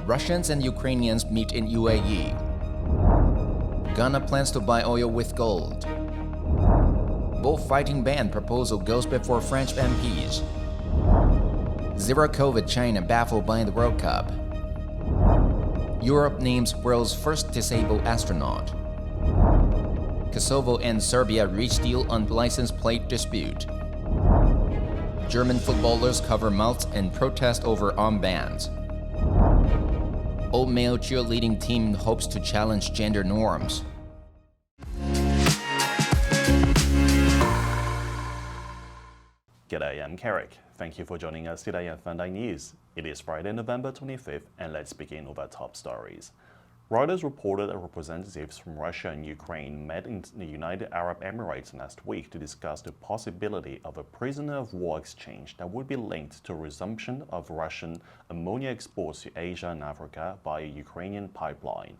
Russians and Ukrainians meet in UAE. Ghana plans to buy oil with gold. Bullfighting ban proposal goes before French MPs. Zero COVID China baffled by the World Cup. Europe names world's first disabled astronaut. Kosovo and Serbia reach deal on license plate dispute. German footballers cover mouths and protest over armbands. Old male cheerleading team hopes to challenge gender norms. G'day, I'm Carrick. Thank you for joining us today at FUNDAY News. It is Friday, November 25th, and let's begin with our top stories. Reuters reported that representatives from Russia and Ukraine met in the United Arab Emirates last week to discuss the possibility of a prisoner of war exchange that would be linked to a resumption of Russian ammonia exports to Asia and Africa by a Ukrainian pipeline.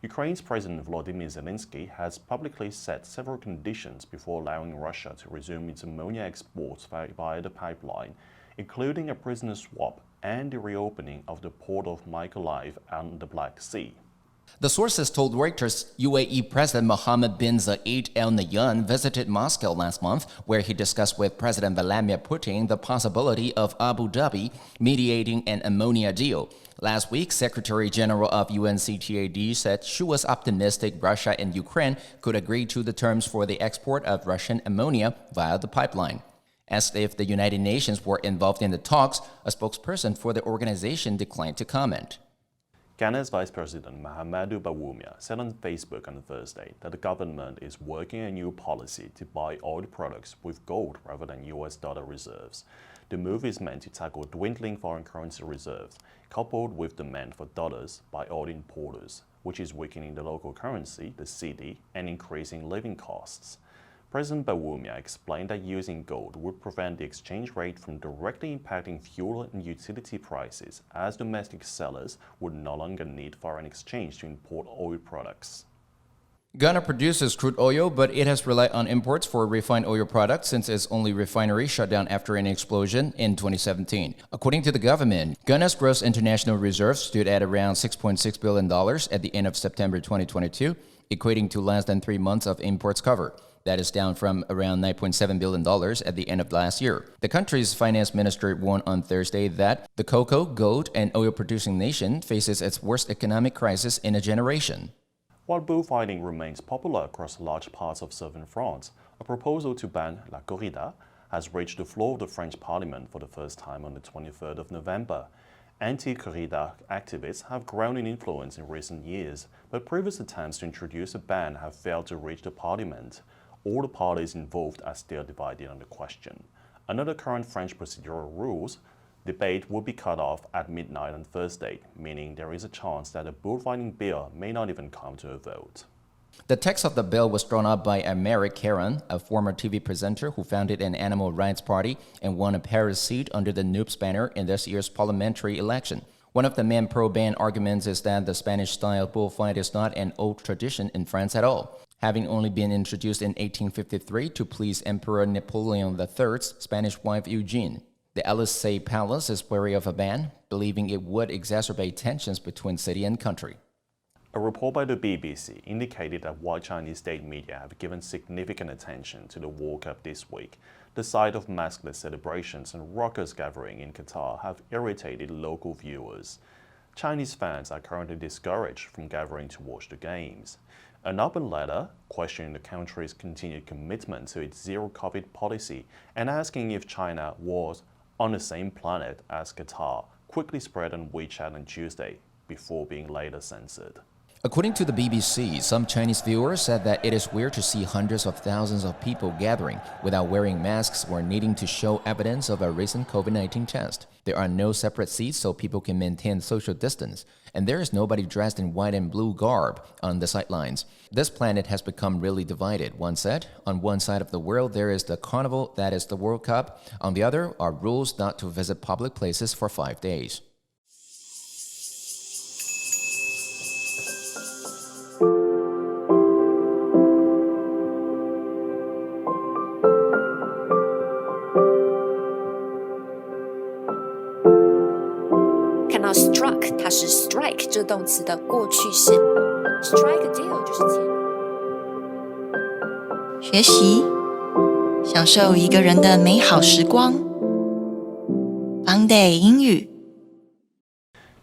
Ukraine's President Volodymyr Zelensky has publicly set several conditions before allowing Russia to resume its ammonia exports via the pipeline, including a prisoner swap and the reopening of the port of Mykolaiv on the Black Sea. The sources told Reuters UAE President Mohammed bin Zayed Al Nahyan visited Moscow last month, where he discussed with President Vladimir Putin the possibility of Abu Dhabi mediating an ammonia deal. Last week, Secretary General of UNCTAD said she was optimistic Russia and Ukraine could agree to the terms for the export of Russian ammonia via the pipeline. Asked if the United Nations were involved in the talks, a spokesperson for the organization declined to comment. Ghana's Vice President Mahamudu Bawumia said on Facebook on Thursday that the government is working a new policy to buy oil products with gold rather than US dollar reserves. The move is meant to tackle dwindling foreign currency reserves, coupled with demand for dollars by oil importers, which is weakening the local currency, the cedi, and increasing living costs. President Bawumia explained that using gold would prevent the exchange rate from directly impacting fuel and utility prices, as domestic sellers would no longer need foreign exchange to import oil products. Ghana produces crude oil, but it has relied on imports for refined oil products since its only refinery shut down after an explosion in 2017. According to the government, Ghana's gross international reserves stood at around $6.6 billion at the end of September 2022, equating to less than 3 months of imports cover. That is down from around $9.7 billion at the end of last year. The country's finance minister warned on Thursday that the cocoa, gold, and oil-producing nation faces its worst economic crisis in a generation. While bullfighting remains popular across large parts of southern France, a proposal to ban la corrida has reached the floor of the French parliament for the first time on the 23rd of November. Anti-corrida activists have grown in influence in recent years, but previous attempts to introduce a ban have failed to reach the parliament. All the parties involved are still divided on the question. Under the current French procedural rules, debate will be cut off at midnight on Thursday, meaning there is a chance that a bullfighting bill may not even come to a vote. The text of the bill was drawn up by Aymeric Caron, a former TV presenter who founded an animal rights party and won a Paris seat under the Noops banner in this year's parliamentary election. One of the main pro-ban arguments is that the Spanish-style bullfight is not an old tradition in France at all, having only been introduced in 1853 to please Emperor Napoleon III's Spanish wife Eugene. The Élysée Palace is wary of a ban, believing it would exacerbate tensions between city and country. A report by the BBC indicated that while Chinese state media have given significant attention to the World Cup this week, the sight of maskless celebrations and raucous gathering in Qatar have irritated local viewers. Chinese fans are currently discouraged from gathering to watch the games. An open letter questioning the country's continued commitment to its zero-COVID policy and asking if China was on the same planet as Qatar quickly spread on WeChat on Tuesday before being later censored. According to the BBC, some Chinese viewers said that it is weird to see hundreds of thousands of people gathering without wearing masks or needing to show evidence of a recent COVID-19 test. There are no separate seats so people can maintain social distance, and there is nobody dressed in white and blue garb on the sidelines. This planet has become really divided, one said. On one side of the world, there is the carnival, that is the World Cup. On the other are rules not to visit public places for 5 days. Struck 他是 strike 这动词的过去式。strike a deal 就是学习，享受一个人的美好时光。FUNDAY 英语。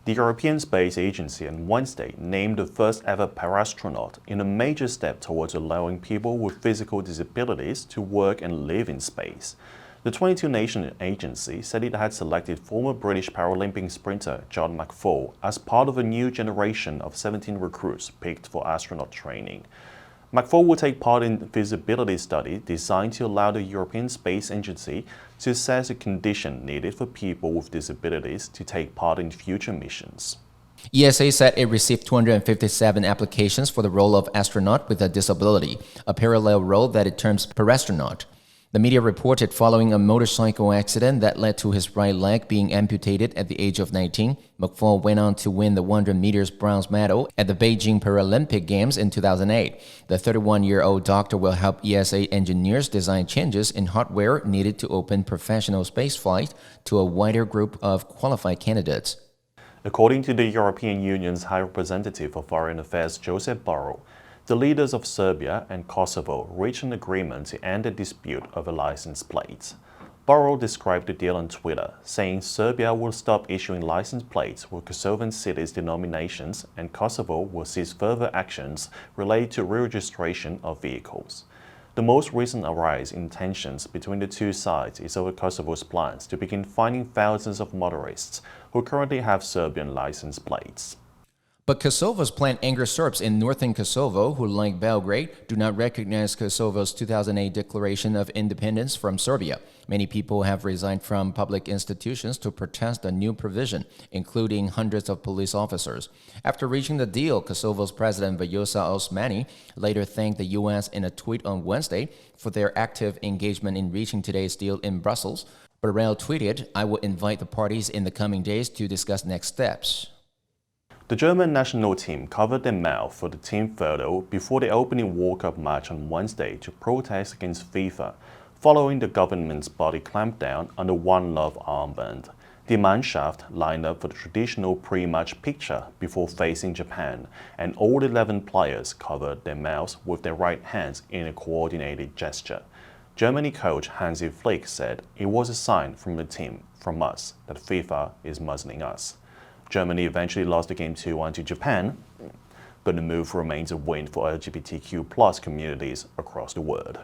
The European Space Agency on Wednesday named the first ever para-astronaut in a major step towards allowing people with physical disabilities to work and live in space. The 22-nation agency said it had selected former British Paralympic sprinter John McFall as part of a new generation of 17 recruits picked for astronaut training. McFall will take part in a feasibility study designed to allow the European Space Agency to assess the condition needed for people with disabilities to take part in future missions. ESA said it received 257 applications for the role of astronaut with a disability, a parallel role that it terms para-astronaut. The media reported following a motorcycle accident that led to his right leg being amputated at the age of 19, McFall went on to win the 100 meters bronze medal at the Beijing Paralympic Games in 2008. The 31-year-old doctor will help ESA engineers design changes in hardware needed to open professional spaceflight to a wider group of qualified candidates. According to the European Union's High Representative for Foreign Affairs, Josep Borrell, the leaders of Serbia and Kosovo reached an agreement to end the dispute over license plates. Borrell described the deal on Twitter, saying Serbia will stop issuing license plates with Kosovan cities' denominations and Kosovo will cease further actions related to re-registration of vehicles. The most recent rise in tensions between the two sides is over Kosovo's plans to begin fining thousands of motorists who currently have Serbian license plates. But Kosovo's plan angers Serbs in northern Kosovo who, like Belgrade, do not recognize Kosovo's 2008 declaration of independence from Serbia. Many people have resigned from public institutions to protest the new provision, including hundreds of police officers. After reaching the deal, Kosovo's President Vjosa Osmani later thanked the U.S. in a tweet on Wednesday for their active engagement in reaching today's deal in Brussels. Borrell tweeted, "I will invite the parties in the coming days to discuss next steps." The German national team covered their mouth for the team photo before the opening World Cup match on Wednesday to protest against FIFA, following the government's body clampdown on the One Love armband. The Mannschaft lined up for the traditional pre-match picture before facing Japan, and all 11 players covered their mouths with their right hands in a coordinated gesture. Germany coach Hansi Flick said it was a sign from the team, from us, that FIFA is muzzling us. Germany eventually lost the game 2-1 to Japan, but the move remains a win for LGBTQ+ communities across the world.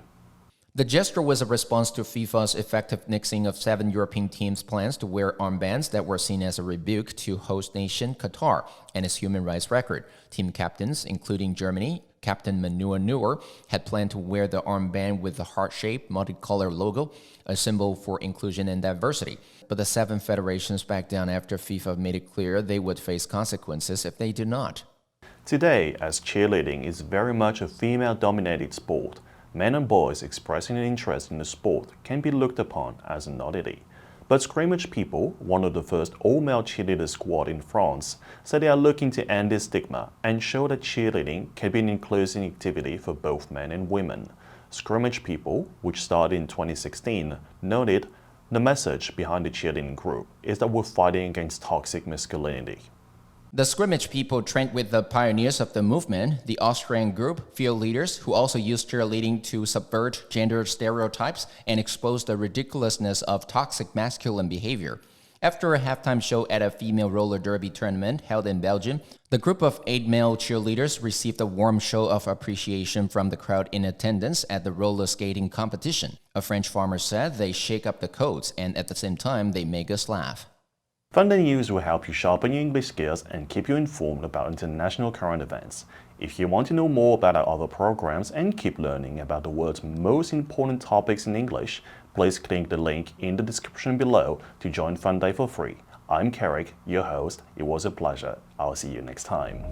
The gesture was a response to FIFA's effective nixing of 7 European teams' plans to wear armbands that were seen as a rebuke to host nation Qatar and its human rights record. Team captains, including Germany, Captain Manuel Neuer, had planned to wear the armband with the heart-shaped, multicolor logo, a symbol for inclusion and diversity. But the 7 federations backed down after FIFA made it clear they would face consequences if they did not. Today, as cheerleading is very much a female-dominated sport, men and boys expressing an interest in the sport can be looked upon as an oddity. But Scrimmage People, one of the first all-male cheerleader squad in France, said they are looking to end this stigma and show that cheerleading can be an inclusive activity for both men and women. Scrimmage People, which started in 2016, noted, "The message behind the cheerleading group is that we're fighting against toxic masculinity." The Scrimmage People trained with the pioneers of the movement, the Austrian group, field leaders, who also used cheerleading to subvert gender stereotypes and expose the ridiculousness of toxic masculine behavior. After a halftime show at a female roller derby tournament held in Belgium, the group of 8 male cheerleaders received a warm show of appreciation from the crowd in attendance at the roller skating competition. A French farmer said they shake up the codes and at the same time they make us laugh. FUNDAY News will help you sharpen your English skills and keep you informed about international current events. If you want to know more about our other programs and keep learning about the world's most important topics in English, please click the link in the description below to join FUNDAY for free. I'm Carrick, your host. It was a pleasure. I'll see you next time.